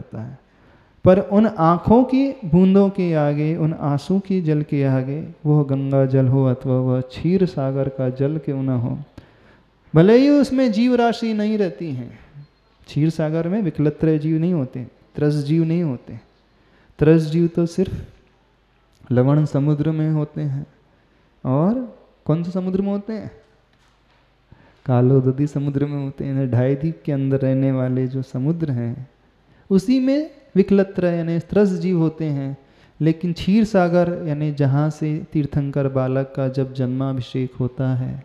करता है। पर उन आँखों की बूंदों के आगे, उन आंसू की जल के आगे, वह गंगा जल हो अथवा वह क्षीर सागर का जल क्यों न हो, भले ही उसमें जीव राशि नहीं रहती हैं। क्षीर सागर में विकलत्रय जीव नहीं होते, त्रस जीव नहीं होते। त्रस जीव तो सिर्फ लवण समुद्र में होते हैं। और कौन से समुद्र में होते हैं? कालोदधी समुद्र में होते हैं। ढाईद्वीप के अंदर रहने वाले जो समुद्र हैं उसी में विकलत्रय यानी त्रस जीव होते हैं। लेकिन क्षीर सागर यानी जहाँ से तीर्थंकर बालक का जब जन्माभिषेक होता है,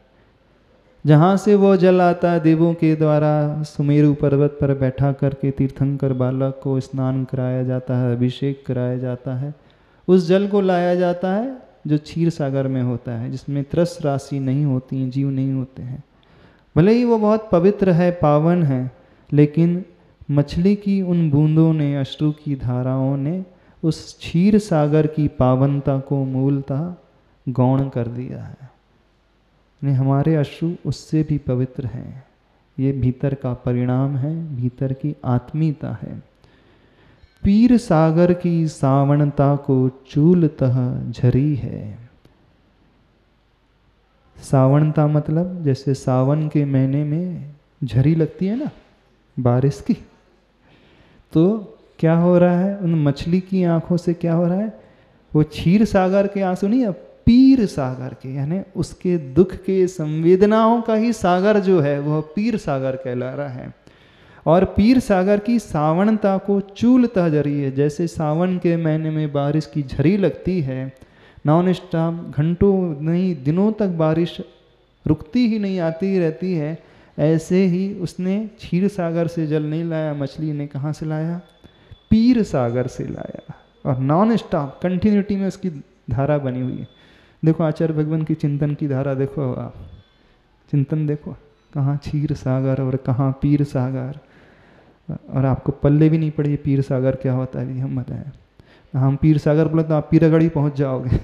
जहाँ से वो जल आता है देवों के द्वारा, सुमेरु पर्वत पर बैठा करके तीर्थंकर बालक को स्नान कराया जाता है, अभिषेक कराया जाता है, उस जल को लाया जाता है जो क्षीर सागर में होता है, जिसमें त्रस राशि नहीं होती हैं, जीव नहीं होते हैं। भले ही वो बहुत पवित्र है, पावन है, लेकिन मछली की उन बूंदों ने, अश्रु की धाराओं ने उस क्षीर सागर की पावनता को मूलतः गौण कर दिया है। हमारे अश्रु उससे भी पवित्र हैं। ये भीतर का परिणाम है, भीतर की आत्मीयता है। पीर सागर की सावणता को चूलतः झरी है। सावणता मतलब जैसे सावन के महीने में झरी लगती है ना बारिश की, तो क्या हो रहा है उन मछली की आंखों से? क्या हो रहा है? वो क्षीर सागर के आंसू नहीं, पीर सागर के, यानी उसके दुख के संवेदनाओं का ही सागर जो है वह पीर सागर कहला रहा है। और पीर सागर की सावणता को चूलतः झरी है। जैसे सावन के महीने में बारिश की झरी लगती है, नॉन स्टॉप घंटों नहीं दिनों तक बारिश रुकती ही नहीं, आती ही रहती है, ऐसे ही उसने क्षीर सागर से जल नहीं लाया, मछली ने कहाँ से लाया? पीर सागर से लाया। और नॉन स्टॉप कंटिन्यूटी में उसकी धारा बनी हुई है। देखो आचार्य भगवान की चिंतन की धारा देखो, आप चिंतन देखो, कहाँ क्षीर सागर और कहाँ पीर सागर। और आपको पल्ले भी नहीं पड़ी पीर सागर क्या होता है, हम बताएं। हम पीर सागर बोले तो आप पीरागढ़ी पहुंच जाओगे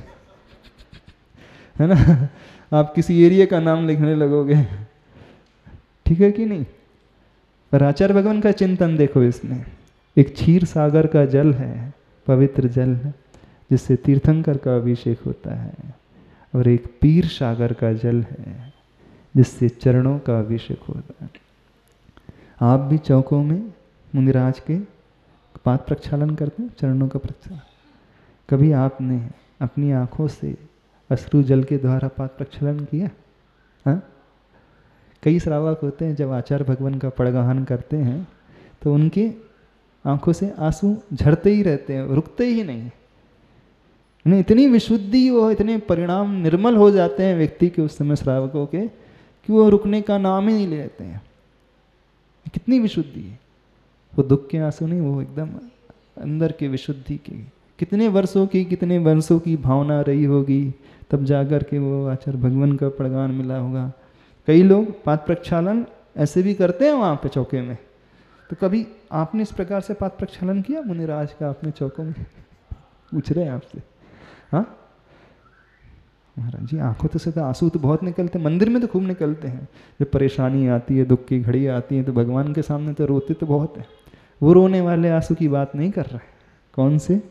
है ना, आप किसी एरिया का नाम लिखने लगोगे, ठीक है कि नहीं। पर आचार्य भगवान का चिंतन देखो, इसमें एक क्षीर सागर का जल है, पवित्र जल है, जिससे तीर्थंकर का अभिषेक होता है, और एक पीर सागर का जल है जिससे चरणों का अभिषेक होता है। आप भी चौकों में मुनिराज के पाद प्रक्षालन करते हैं, चरणों का प्रक्षालन। कभी आपने अपनी आंखों से अश्रु जल के द्वारा पाद प्रक्षालन किया? हाँ, कई श्रावक होते हैं जब आचार्य भगवान का पड़गाहन करते हैं तो उनकी आंखों से आंसू झरते ही रहते हैं, रुकते ही नहीं। उन्हें इतनी विशुद्धि हो, इतने परिणाम निर्मल हो जाते हैं व्यक्ति के उस समय श्रावकों के, कि वो रुकने का नाम ही नहीं लेते हैं। कितनी विशुद्धि है वो, दुख के आंसू नहीं, वो एकदम अंदर की विशुद्धि की। कितने वर्षों की भावना रही होगी, तब जाकर के वो आचार्य भगवान का पड़गान मिला होगा। कई लोग पाद प्रक्षालन ऐसे भी करते हैं वहाँ पे चौके में। तो कभी आपने इस प्रकार से पाद प्रक्षालन किया मुनिराज का अपने चौकों में? पूछ रहे हैं आपसे। हाँ महाराज जी, आंखों तो से आंसू तो बहुत निकलते हैं, मंदिर में तो खूब निकलते हैं। जब परेशानी आती है, दुख की घड़ी आती है, तो भगवान के सामने तो रोते तो बहुत है। वो रोने वाले आंसू की बात नहीं कर रहा है। कौन से?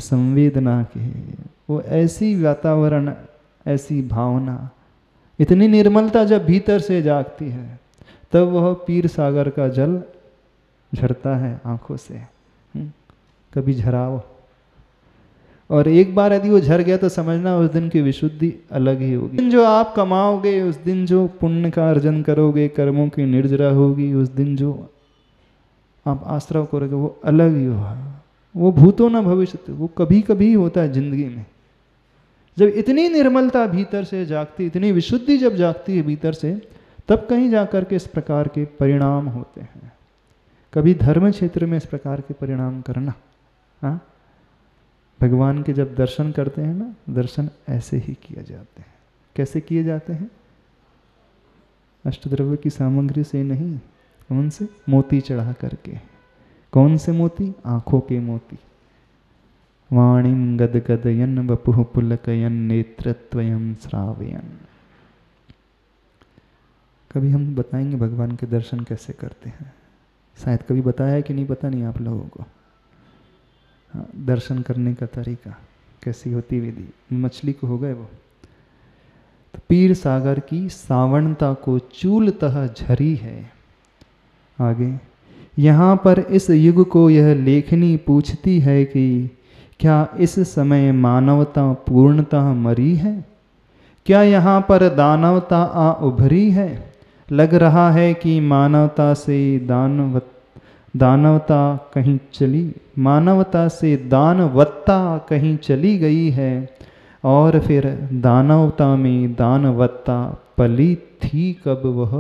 संवेदना के। वो ऐसी वातावरण, ऐसी भावना, इतनी निर्मलता जब भीतर से जागती है, तब वह पीर सागर का जल झरता है आंखों से। कभी झराओ, और एक बार यदि वो झर गया तो समझना उस दिन की विशुद्धि अलग ही होगी। दिन जो आप कमाओगे, उस दिन जो पुण्य का अर्जन करोगे, कर्मों की निर्जरा होगी, उस दिन जो आप आश्रव करोगे वो अलग ही होगा। वो भूतो न भविष्यति, वो कभी कभी होता है जिंदगी में। जब इतनी निर्मलता भीतर से जागती, इतनी विशुद्धि जब जागती है भीतर से, तब कहीं जाकर के इस प्रकार के परिणाम होते हैं। कभी धर्म क्षेत्र में इस प्रकार के परिणाम करना। हाँ, भगवान के जब दर्शन करते हैं ना, दर्शन ऐसे ही किए जाते हैं। कैसे किए जाते हैं? अष्टद्रव्य की सामग्री से नहीं, कौन से? मोती चढ़ा करके। कौन से मोती? आंखों के मोती। वाणीम गदगदयन वपुः पुलकयन नेत्रत्वयं श्रावयन। कभी हम बताएंगे भगवान के दर्शन कैसे करते हैं। शायद कभी बताया है कि नहीं, पता नहीं आप लोगों को। हाँ, दर्शन करने का तरीका कैसी होती विधि, मछली को हो गए वो। तो पीर सागर की सावणता को चूलतः झरी है। आगे यहाँ पर इस युग को यह लेखनी पूछती है कि क्या इस समय मानवता पूर्णतः मरी है? क्या यहाँ पर दानवता आ उभरी है? लग रहा है कि मानवता से दानवता कहीं चली, मानवता से दानवत्ता कहीं चली गई है, और फिर दानवता में दानवत्ता पली थी कब वह।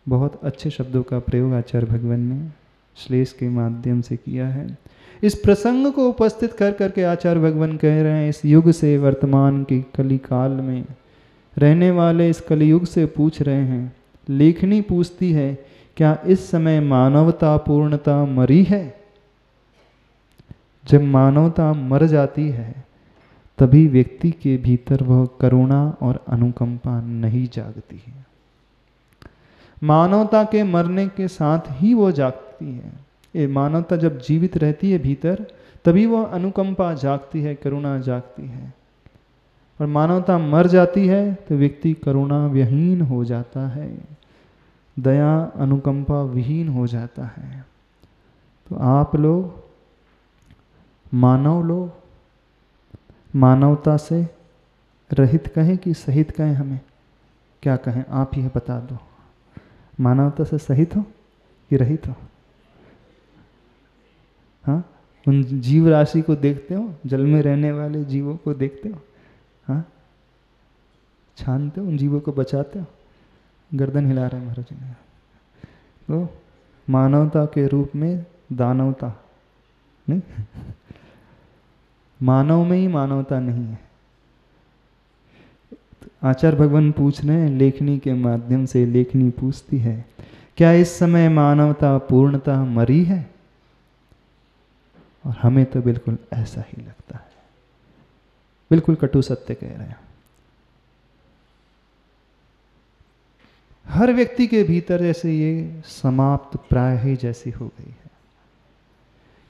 बहुत अच्छे शब्दों का प्रयोग आचार्य भगवान ने श्लेष के माध्यम से किया है। इस प्रसंग को उपस्थित कर करके आचार्य भगवान कह रहे हैं, इस युग से, वर्तमान के कली काल में रहने वाले इस कलियुग से पूछ रहे हैं, लेखनी पूछती है, क्या इस समय मानवता पूर्णता मरी है? जब मानवता मर जाती है तभी व्यक्ति के भीतर वह करुणा और अनुकंपा नहीं जागती है। मानवता के मरने के साथ ही वो जागती है। ये मानवता जब जीवित रहती है भीतर, तभी वह अनुकंपा जागती है, करुणा जागती है। और मानवता मर जाती है तो व्यक्ति करुणा विहीन हो जाता है, दया अनुकंपा विहीन हो जाता है। तो आप लोग, मानव लोग, मानवता से रहित कहें कि सहित कहें? हमें क्या कहें, आप ही बता दो। मानवता से सहित हो कि रहित हो? हाँ, उन जीव राशि को देखते हो, जल में रहने वाले जीवों को देखते हो, हाँ, छानते हो, उन जीवों को बचाते हो। गर्दन हिला रहे हैं महाराज जी ने। तो मानवता के रूप में दानवता नहीं, मानव में ही मानवता नहीं है। आचार्य भगवान पूछ रहे हैं, लेखनी के माध्यम से लेखनी पूछती है, क्या इस समय मानवता पूर्णतः मरी है? और हमें तो बिल्कुल ऐसा ही लगता है, बिल्कुल कटु सत्य कह रहे हैं। हर व्यक्ति के भीतर जैसे ये समाप्त प्राय ही जैसी हो गई है।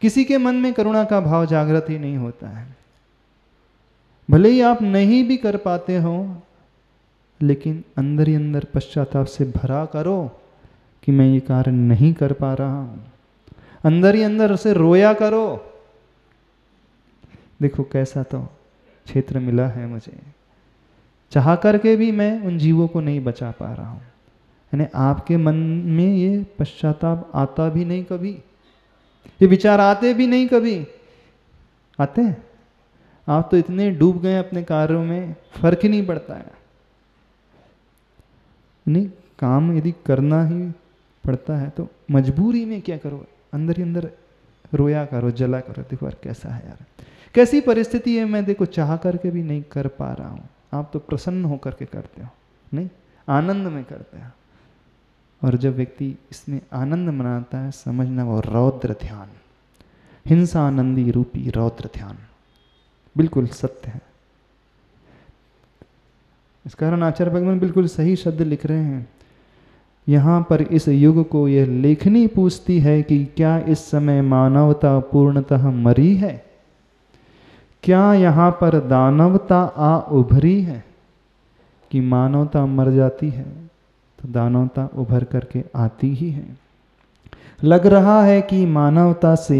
किसी के मन में करुणा का भाव जागृत ही नहीं होता है। भले ही आप नहीं भी कर पाते हो, लेकिन अंदर ही अंदर पश्चाताप से भरा करो कि मैं ये कार्य नहीं कर पा रहा हूं। अंदर ही अंदर उसे रोया करो, देखो कैसा तो क्षेत्र मिला है मुझे, चाह करके भी मैं उन जीवों को नहीं बचा पा रहा हूं। यानी आपके मन में ये पश्चाताप आता भी नहीं कभी, ये विचार आते भी नहीं कभी। आते हैं? आप तो इतने डूब गए अपने कार्यों में, फर्क ही नहीं पड़ता है। नहीं, काम यदि करना ही पड़ता है तो मजबूरी में क्या करो, अंदर ही अंदर रोया करो, जला करो, देखो यार कैसा है, यार कैसी परिस्थिति है, मैं देखो चाह करके भी नहीं कर पा रहा हूँ। आप तो प्रसन्न होकर के करते हो, नहीं आनंद में करते हो। और जब व्यक्ति इसमें आनंद मनाता है, समझना वो रौद्र ध्यान, हिंसानंदी रूपी रौद्र ध्यान बिल्कुल सत्य है। इस कारण आचार्य भगवान बिल्कुल सही शब्द लिख रहे हैं। यहाँ पर इस युग को यह लेखनी पूछती है कि क्या इस समय मानवता पूर्णतः मरी है? क्या यहाँ पर दानवता आ उभरी है? कि मानवता मर जाती है तो दानवता उभर करके आती ही है। लग रहा है कि मानवता से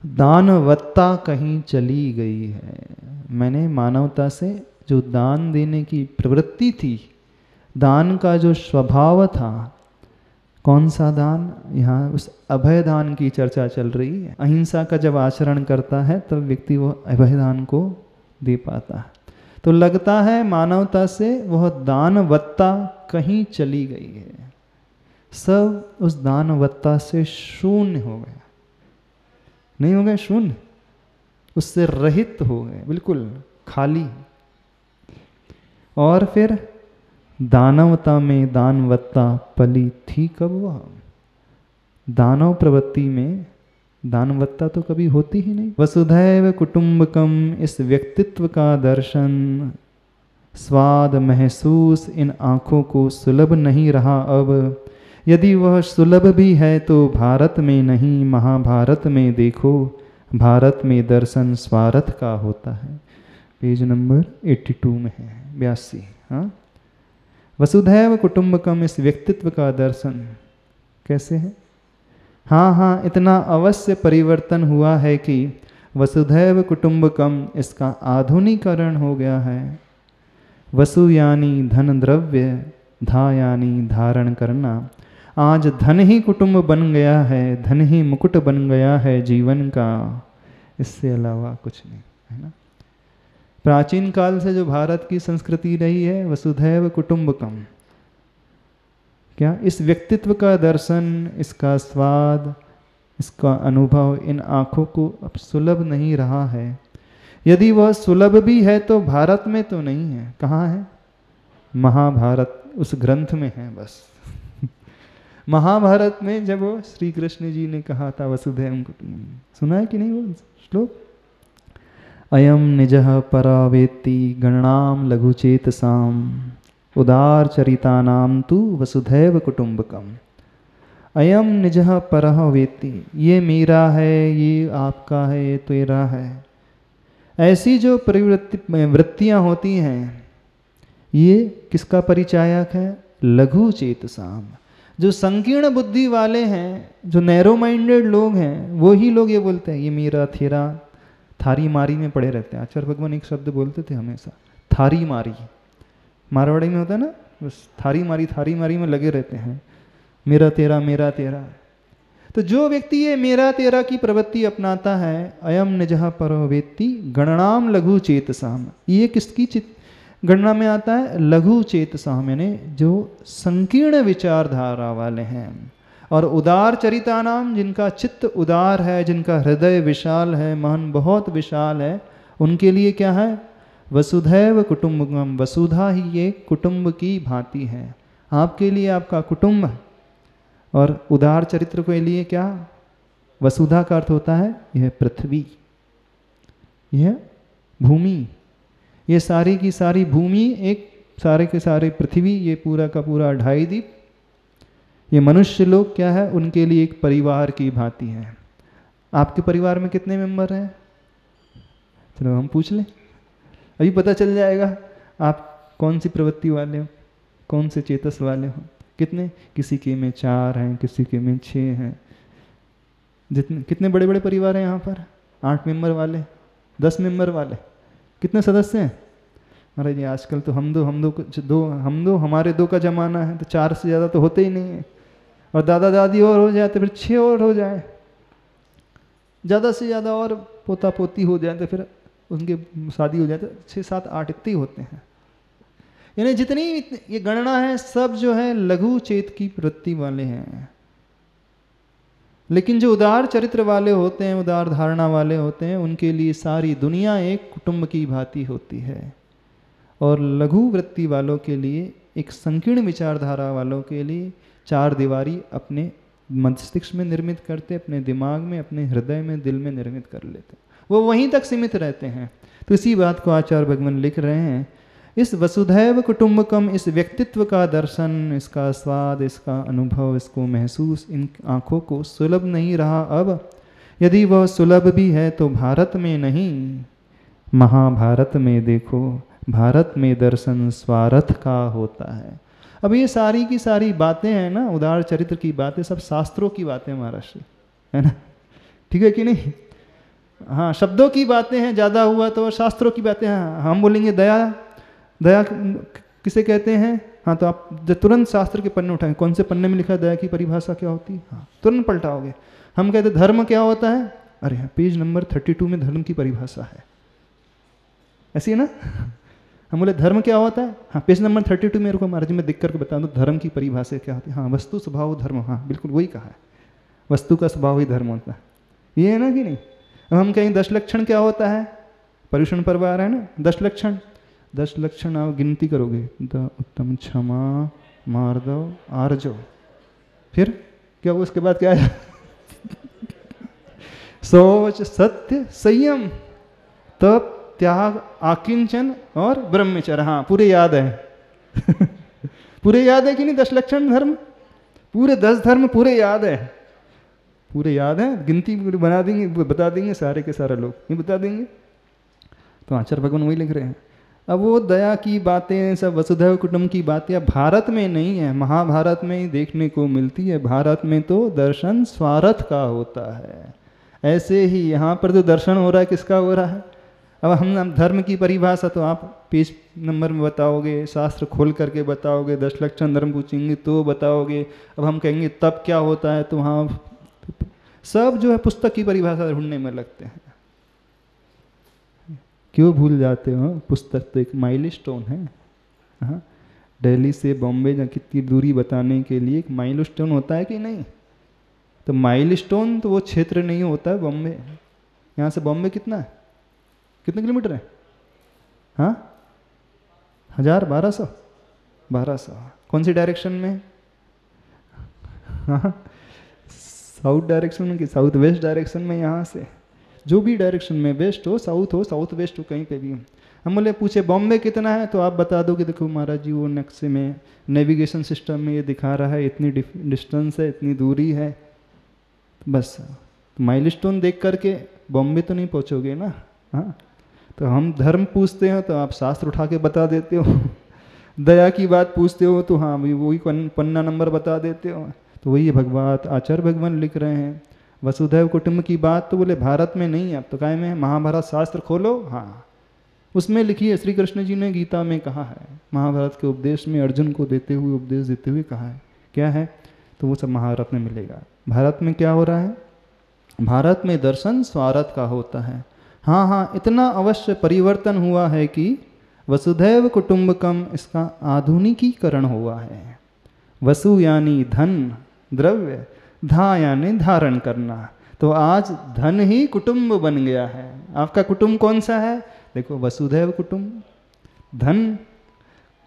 दानवत्ता कहीं चली गई है। मैंने मानवता से जो दान देने की प्रवृत्ति थी, दान का जो स्वभाव था, कौन सा दान? यहाँ उस अभय दान की चर्चा चल रही है। अहिंसा का जब आचरण करता है तब व्यक्ति वो अभय दान को दे पाता है। तो लगता है मानवता से वह दानवत्ता कहीं चली गई है, सब उस दानवत्ता से शून्य हो गया। नहीं हो गए शून्य, उससे रहित हो गए, बिल्कुल खाली। और फिर दानवता में दानवत्ता पली थी कब वह? दानव प्रवृत्ति में दानवत्ता तो कभी होती ही नहीं। वसुधैव कुटुंबकम, इस व्यक्तित्व का दर्शन, स्वाद महसूस इन आँखों को सुलभ नहीं रहा अब। यदि वह सुलभ भी है तो भारत में नहीं, महाभारत में देखो, भारत में दर्शन स्वार्थ का होता है। पेज नंबर 82 में है, 82। हाँ, वसुधैव कुटुंबकम, इस व्यक्तित्व का दर्शन कैसे है? हाँ हाँ, इतना अवश्य परिवर्तन हुआ है कि वसुधैव कुटुंबकम इसका आधुनिकरण हो गया है। वसु यानी धन द्रव्य, धा यानी धारण करना। आज धन ही कुटुंब बन गया है, धन ही मुकुट बन गया है जीवन का, इससे अलावा कुछ नहीं, है ना। प्राचीन काल से जो भारत की संस्कृति रही है, वसुधैव कुटुंबकम, क्या इस व्यक्तित्व का दर्शन, इसका स्वाद, इसका अनुभव इन आँखों को अब सुलभ नहीं रहा है। यदि वह सुलभ भी है तो भारत में तो नहीं है। कहाँ है? महाभारत, उस ग्रंथ में है बस। महाभारत में जब वो श्री कृष्ण जी ने कहा था वसुधैव कुटुंबकम, सुना है कि नहीं वो श्लोक? अयम निजः परा वेत्ति गणनाम लघुचेतसाम, उदार चरितानाम तु वसुधैव कुटुंबकम। अयम निजः परः वेत्ति, ये मेरा है, ये आपका है, ये तेरा है। ऐसी जो वृत्तियाँ होती हैं, ये किसका परिचायक है? लघु चेतसाम। जो संकीर्ण बुद्धि वाले हैं, जो नैरो माइंडेड लोग हैं, वो ही लोग ये बोलते हैं ये मेरा तेरा, थारी मारी में पड़े रहते हैं। आचार्य भगवान एक शब्द बोलते थे हमेशा, थारी मारी। मारवाड़ी में होता है ना, बस थारी मारी में लगे रहते हैं, मेरा तेरा मेरा तेरा। तो जो व्यक्ति ये मेरा तेरा की प्रवृत्ति अपनाता है, अयम निजः परो वेत्ति गणनाम लघु चेतसाम, ये किसकी गणना में आता है? लघु चेतसाम, यानी जो संकीर्ण विचारधारा वाले हैं। और उदार चरितानाम, जिनका चित्त उदार है, जिनका हृदय विशाल है, मन बहुत विशाल है, उनके लिए क्या है? वसुधैव कुटुंबकम, वसुधा ही ये कुटुंब की भांति है। आपके लिए आपका कुटुंब है। और उदार चरित्र के लिए क्या? वसुधा का अर्थ होता है यह पृथ्वी, यह भूमि, ये सारी की सारी भूमि, एक सारे के सारे पृथ्वी, ये पूरा का पूरा 2.5 द्वीप, ये मनुष्य लोग क्या है? उनके लिए एक परिवार की भांति है। आपके परिवार में कितने मेंबर हैं? चलो हम पूछ लें, अभी पता चल जाएगा आप कौन सी प्रवृत्ति वाले हो, कौन से चेतस वाले हो। कितने? किसी के में 4 हैं, किसी के में 6 हैं। जितने कितने बड़े बड़े परिवार हैं यहाँ पर? 8 मेंबर वाले, 10 मेंबर वाले, कितने सदस्य हैं? महाराज जी आजकल तो हम दो हमारे 2 का जमाना है, तो 4 से ज़्यादा तो होते ही नहीं है। और दादा दादी और हो जाए तो फिर 6 और हो जाए, ज़्यादा से ज़्यादा और पोता पोती हो जाए तो फिर उनके शादी हो जाए तो 6, 7, 8 इतने ही होते हैं। यानी जितनी ये गणना है सब जो है लघु चेत की प्रवृत्ति वाले हैं। लेकिन जो उदार चरित्र वाले होते हैं, उदार धारणा वाले होते हैं, उनके लिए सारी दुनिया एक कुटुंब की भांति होती है। और लघु वृत्ति वालों के लिए, एक संकीर्ण विचारधारा वालों के लिए 4 दीवारी अपने मस्तिष्क में निर्मित करते, अपने दिमाग में, अपने हृदय में, दिल में निर्मित कर लेते, वो वहीं तक सीमित रहते हैं। तो इसी बात को आचार्य भगवान लिख रहे हैं, इस वसुधैव कुटुंबकम, इस व्यक्तित्व का दर्शन, इसका स्वाद, इसका अनुभव, इसको महसूस इन आँखों को सुलभ नहीं रहा अब। यदि वह सुलभ भी है तो भारत में नहीं, महाभारत में देखो, भारत में दर्शन स्वार्थ का होता है। अब ये सारी की सारी बातें हैं ना, उदार चरित्र की बातें, सब शास्त्रों की बातें महाराज, है ना, ठीक है कि नहीं? हाँ, शब्दों की बातें हैं, ज़्यादा हुआ तो शास्त्रों की बातें हैं। हम बोलेंगे दया, दया किसे कहते हैं? हाँ, तो आप तुरंत शास्त्र के पन्ने उठाएंगे, कौन से पन्ने में लिखा है दया की परिभाषा क्या होती है? हाँ, तुरंत पलटाओगे। हम कहते धर्म क्या होता है? अरे हाँ, पेज नंबर 32 में धर्म की परिभाषा है, ऐसी है ना। हम बोले धर्म क्या होता है? हाँ, पेज नंबर 32 मेरे को महाराज में दिख करके बता दो धर्म की परिभाषा क्या होती है। हाँ, वस्तु स्वभाव धर्म, हाँ बिल्कुल वही कहा है, वस्तु का स्वभाव ही धर्म होता है, ये है ना कि नहीं। अब हम कहें 10 लक्षण क्या होता है? पर्युषण पर्व आ रहा है ना, 10 लक्षण, 10 लक्षण आप गिनती करोगे, द उत्तम, क्षमा, मार्दव, आर्जव, फिर क्या वो उसके बाद क्या है? शौच, सत्य, संयम, तप, त्याग, आकिंचन और ब्रह्मचर्य। हाँ, पूरे याद है। पूरे याद है कि नहीं 10 लक्षण धर्म? पूरे 10 धर्म पूरे याद है, पूरे याद है, गिनती बना देंगे, बता देंगे सारे के सारे लोग, नहीं बता देंगे। तो आचार्य भगवान वही लिख रहे हैं। अब वो दया की बातें सब वसुधैव कुटुंब की बातें भारत में नहीं है, महाभारत में ही देखने को मिलती है। भारत में तो दर्शन स्वार्थ का होता है। ऐसे ही यहाँ पर जो दर्शन हो रहा है किसका हो रहा है? अब हम धर्म की परिभाषा तो आप पेज नंबर में बताओगे, शास्त्र खोल करके बताओगे, 10 लक्षण धर्म पूछेंगे तो बताओगे। अब हम कहेंगे तब क्या होता है, तो वहाँ सब जो है पुस्तक की परिभाषा ढूंढने में लगते हैं। क्यों भूल जाते हो? पुस्तक तो एक माइलस्टोन है। हाँ, दिल्ली से बॉम्बे या कितनी दूरी बताने के लिए एक माइलस्टोन होता है कि नहीं? तो माइलस्टोन तो वो क्षेत्र नहीं होता है बॉम्बे। यहाँ से बॉम्बे कितना है, कितने किलोमीटर है? हाँ, 1000, 1200, 1200। कौन सी डायरेक्शन में? हाँ, साउथ डायरेक्शन में कि साउथ वेस्ट डायरेक्शन में? यहाँ से जो भी डायरेक्शन में, वेस्ट हो, साउथ वेस्ट हो, कहीं पे भी। हम बोले पूछे बॉम्बे कितना है, तो आप बता दो कि देखो महाराज जी वो नक्शे में नेविगेशन सिस्टम में ये दिखा रहा है, इतनी डिस्टेंस है, इतनी दूरी है। बस माइलस्टोन देख करके बॉम्बे तो नहीं पहुँचोगे ना। हाँ, तो हम धर्म पूछते हैं तो आप शास्त्र उठा के बता देते हो। दया की बात पूछते हो तो हाँ वही पन्ना नंबर बता देते हो। तो वही भगवान आचार्य भगवान लिख रहे हैं। वसुधैव कुटुंब की बात तो बोले भारत में नहीं है, अब तो काय में है? महाभारत शास्त्र खोलो, हाँ उसमें लिखी है। श्री कृष्ण जी ने गीता में कहा है, महाभारत के उपदेश में अर्जुन को देते हुए, उपदेश देते हुए कहा है। क्या है? तो वो सब महाभारत में मिलेगा। भारत में क्या हो रहा है? भारत में दर्शन स्वार्थ का होता है। हाँ हाँ, इतना अवश्य परिवर्तन हुआ है कि वसुधैव कुटुंबकम इसका आधुनिकीकरण हुआ है। वसु यानी धन, द्रव्य, धा यानी धारण करना। तो आज धन ही कुटुंब बन गया है। आपका कुटुंब कौन सा है? देखो वसुधैव कुटुंब। धन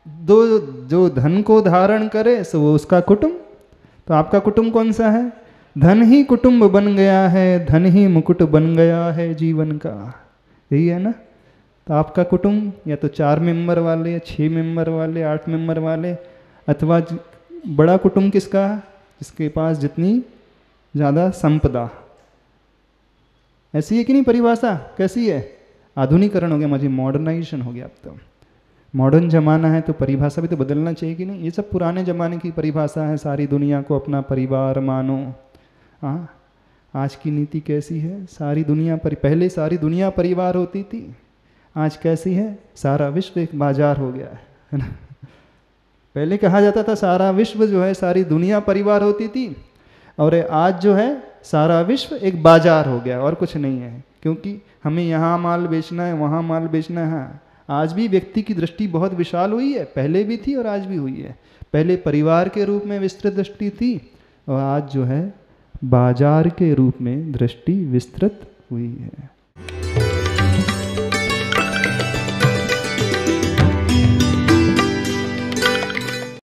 दो, जो धन को धारण करे सो वो उसका कुटुंब। तो आपका कुटुंब कौन सा है? धन ही कुटुंब बन गया है, धन ही मुकुट बन गया है जीवन का। यही है ना? तो आपका कुटुंब या तो 4 मेंबर वाले, 6 मेंबर वाले, 8 मेंबर वाले, अथवा बड़ा कुटुंब किसका है? जिसके पास जितनी ज़्यादा संपदा। ऐसी है कि नहीं परिभाषा? कैसी है? आधुनिकरण हो गया, मुझे मॉडर्नाइजेशन हो गया। अब तो मॉडर्न जमाना है तो परिभाषा भी तो बदलना चाहिए कि नहीं? ये सब पुराने ज़माने की परिभाषा है। सारी दुनिया को अपना परिवार मानो। हाँ, आज की नीति कैसी है? सारी दुनिया पहले सारी दुनिया परिवार होती थी, आज कैसी है? सारा विश्व एक बाजार हो गया है ना? पहले कहा जाता था सारा विश्व जो है, सारी दुनिया परिवार होती थी, और आज जो है सारा विश्व एक बाजार हो गया, और कुछ नहीं है। क्योंकि हमें यहाँ माल बेचना है, वहाँ माल बेचना है। आज भी व्यक्ति की दृष्टि बहुत विशाल हुई है, पहले भी थी और आज भी हुई है। पहले परिवार के रूप में विस्तृत दृष्टि थी, और आज जो है बाजार के रूप में दृष्टि विस्तृत हुई है।